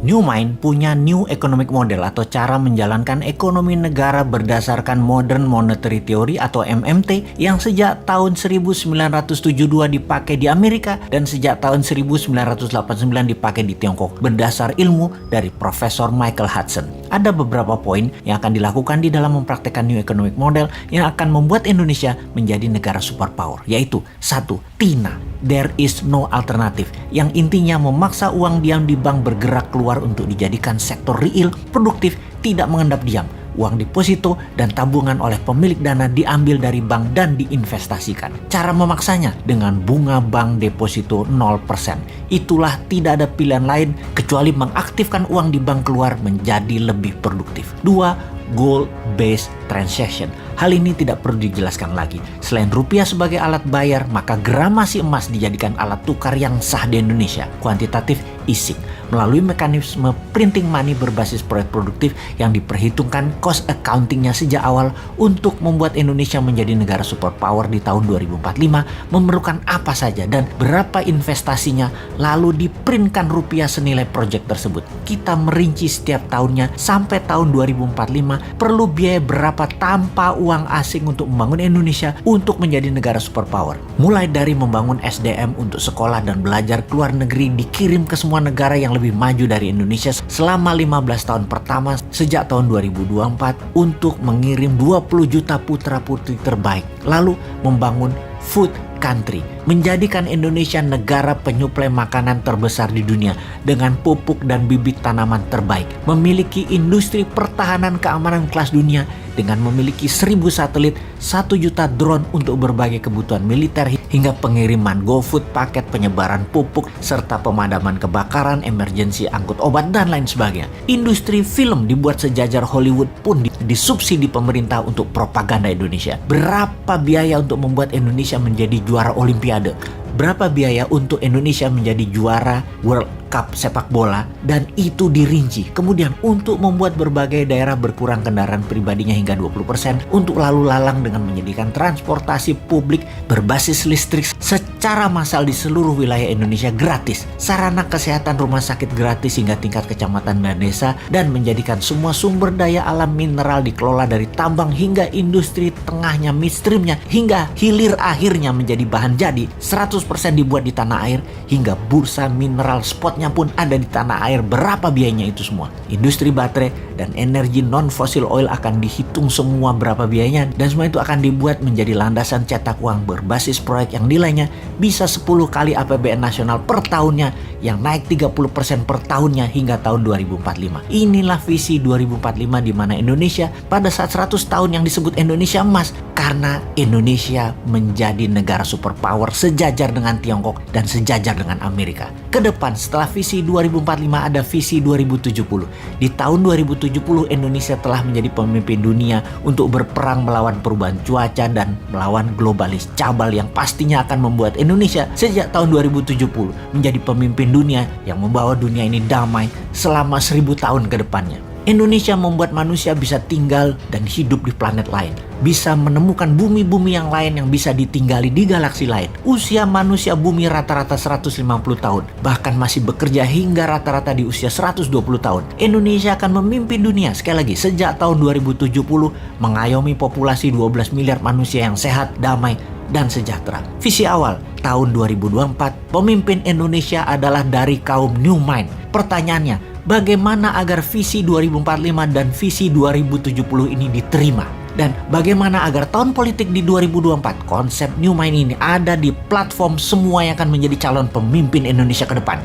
New Mind punya New Economic Model atau cara menjalankan ekonomi negara berdasarkan Modern Monetary Theory atau MMT yang sejak tahun 1972 dipakai di Amerika dan sejak tahun 1989 dipakai di Tiongkok berdasar ilmu dari Profesor Michael Hudson. Ada beberapa poin yang akan dilakukan di dalam mempraktekkan New Economic Model yang akan membuat Indonesia menjadi negara superpower, yaitu 1. TINA. There is no alternative, yang intinya memaksa uang diam di bank bergerak keluar untuk dijadikan sektor real, produktif, tidak mengendap diam. Uang deposito dan tabungan oleh pemilik dana diambil dari bank dan diinvestasikan. Cara memaksanya dengan bunga bank deposito 0%. Itulah tidak ada pilihan lain kecuali mengaktifkan uang di bank keluar menjadi lebih produktif. 2. Gold-based transaction. Hal ini tidak perlu dijelaskan lagi. Selain rupiah sebagai alat bayar, maka gramasi emas dijadikan alat tukar yang sah di Indonesia. Kuantitatif easing. Melalui mekanisme printing money berbasis proyek produktif yang diperhitungkan cost accountingnya sejak awal untuk membuat Indonesia menjadi negara superpower di tahun 2045 memerlukan apa saja dan berapa investasinya, lalu diprintkan rupiah senilai proyek tersebut. Kita merinci setiap tahunnya sampai tahun 2045 perlu biaya berapa tanpa uang asing untuk membangun Indonesia untuk menjadi negara superpower. Mulai dari membangun SDM untuk sekolah dan belajar ke luar negeri dikirim ke semua negara yang lebih maju dari Indonesia selama 15 tahun pertama sejak tahun 2024 untuk mengirim 20 juta putra-putri terbaik. Lalu membangun food country, menjadikan Indonesia negara penyuplai makanan terbesar di dunia dengan pupuk dan bibit tanaman terbaik, memiliki industri pertahanan keamanan kelas dunia dengan memiliki 1000 satelit, 1 juta drone untuk berbagai kebutuhan militer hingga pengiriman GoFood, paket penyebaran pupuk, serta pemadaman kebakaran, emergensi angkut obat, dan lain sebagainya. Industri film dibuat sejajar Hollywood pun disubsidi pemerintah untuk propaganda Indonesia. Berapa biaya untuk membuat Indonesia menjadi juara Olimpiade? Berapa biaya untuk Indonesia menjadi juara World Cup sepak bola, dan itu dirinci. Kemudian untuk membuat berbagai daerah berkurang kendaraan pribadinya hingga 20%, untuk lalu lalang dengan menyediakan transportasi publik berbasis listrik secara massal di seluruh wilayah Indonesia gratis, sarana kesehatan rumah sakit gratis hingga tingkat kecamatan dan desa, dan menjadikan semua sumber daya alam mineral dikelola dari tambang hingga industri tengahnya, midstreamnya, hingga hilir akhirnya menjadi bahan jadi 100% dibuat di tanah air, hingga bursa mineral spotnya pun ada di tanah air. Berapa biayanya itu semua? Industri baterai dan energi non-fossil oil akan dihitung semua berapa biayanya, dan semua itu akan dibuat menjadi landasan cetak uang berbasis proyek yang nilainya bisa 10 kali APBN nasional per tahunnya, yang naik 30% per tahunnya hingga tahun 2045. Inilah visi 2045 di mana Indonesia pada saat 100 tahun yang disebut Indonesia Emas, karena Indonesia menjadi negara superpower sejajar dengan Tiongkok dan sejajar dengan Amerika. Kedepan setelah visi 2045 ada visi 2070. Di tahun 2070 Indonesia telah menjadi pemimpin dunia untuk berperang melawan perubahan cuaca dan melawan globalis cabal yang pastinya akan membuat Indonesia sejak tahun 2070 menjadi pemimpin dunia yang membawa dunia ini damai selama 1000 tahun ke depannya. Indonesia membuat manusia bisa tinggal dan hidup di planet lain, bisa menemukan bumi-bumi yang lain yang bisa ditinggali di galaksi lain. Usia manusia bumi rata-rata 150 tahun, bahkan masih bekerja hingga rata-rata di usia 120 tahun. Indonesia akan memimpin dunia sekali lagi sejak tahun 2070, mengayomi populasi 12 miliar manusia yang sehat, damai, dan sejahtera. Visi awal tahun 2024, pemimpin Indonesia adalah dari kaum New Mind. Pertanyaannya, bagaimana agar visi 2045 dan visi 2070 ini diterima? Dan bagaimana agar tahun politik di 2024 konsep New Mind ini ada di platform semua yang akan menjadi calon pemimpin Indonesia ke depan?